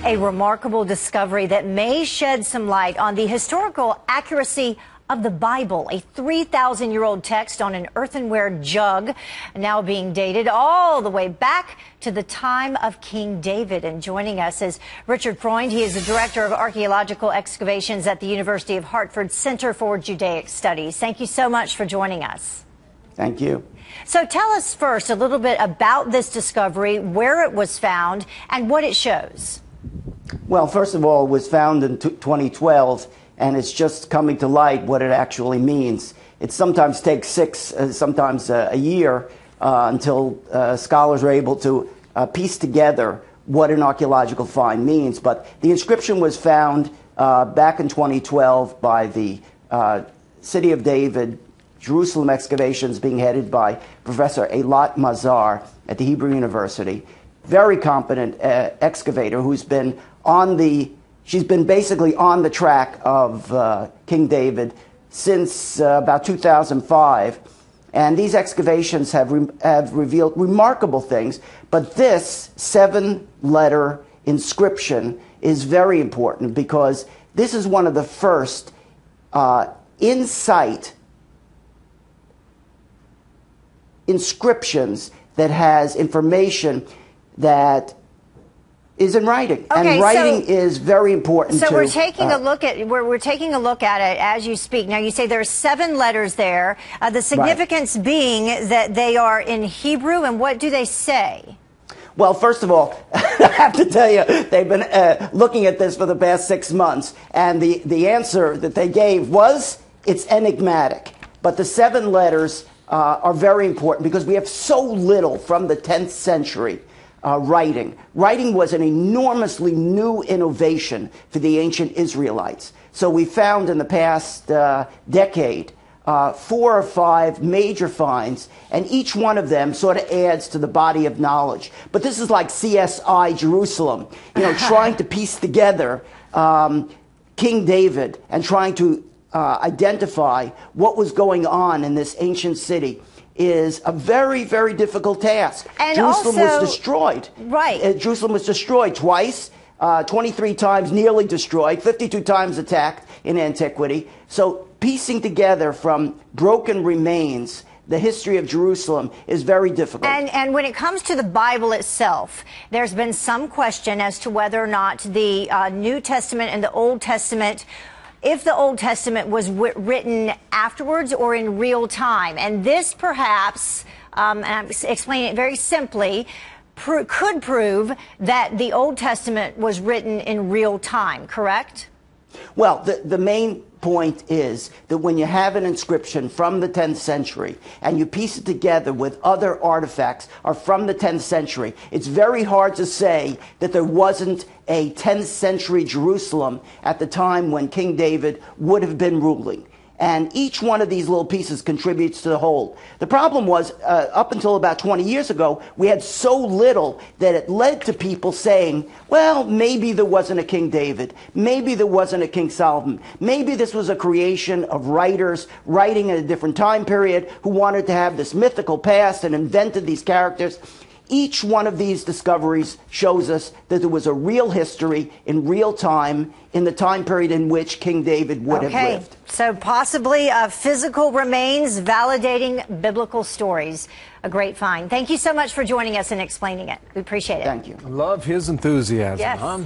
A remarkable discovery that may shed some light on the historical accuracy of the Bible, a 3,000-year-old text on an earthenware jug, now being dated all the way back to the time of King David. And joining us is Richard Freund. He is the Director of Archaeological Excavations at the University of Hartford Center for Judaic Studies. Thank you so much for joining us. Thank you. So tell us first a little bit about this discovery, where it was found, and what it shows. Well, first of all, it was found in 2012, and it's just coming to light what it actually means. It sometimes takes sometimes a year until scholars are able to piece together what an archaeological find means. But the inscription was found back in 2012 by the City of David, Jerusalem excavations being headed by Professor Eilat Mazar at the Hebrew University. Very competent excavator who's been she's been basically on the track of King David since about 2005. And these excavations have revealed remarkable things. But this 7-letter inscription is very important because this is one of the first in-site inscriptions that has information that is in writing. Okay, and writing is very important. So we're taking a look at we're taking a look at it as you speak. Now you say there are 7 letters there. The significance being that they are in Hebrew, and what do they say? Well, first of all, I have to tell you, they've been looking at this for the past 6 months, and the answer that they gave was it's enigmatic. But the 7 letters are very important because we have so little from the 10th century. Writing. Writing was an enormously new innovation for the ancient Israelites. So we found in the past decade 4 or 5 major finds, and each one of them sort of adds to the body of knowledge. But this is like CSI Jerusalem, trying to piece together King David and trying to identify what was going on in this ancient city is a very, very difficult task. And Jerusalem was destroyed. Right. Jerusalem was destroyed twice, 23 times nearly destroyed, 52 times attacked in antiquity. So piecing together from broken remains the history of Jerusalem is very difficult. And when it comes to the Bible itself, there's been some question as to whether or not the New Testament and the Old Testament, if the Old Testament was written afterwards or in real time. And this perhaps, and I'm explaining it very simply, could prove that the Old Testament was written in real time, correct? Well, the main point is that when you have an inscription from the 10th century and you piece it together with other artifacts are from the 10th century, it's very hard to say that there wasn't a 10th century Jerusalem at the time when King David would have been ruling. And each one of these little pieces contributes to the whole. The problem was, up until about 20 years ago, we had so little that it led to people saying, well, maybe there wasn't a King David. Maybe there wasn't a King Solomon. Maybe this was a creation of writers writing at a different time period who wanted to have this mythical past and invented these characters. Each one of these discoveries shows us that there was a real history in real time in the time period in which King David would have lived. So possibly physical remains validating biblical stories. A great find. Thank you so much for joining us and explaining it. We appreciate it. Thank you. Love his enthusiasm, yes. huh?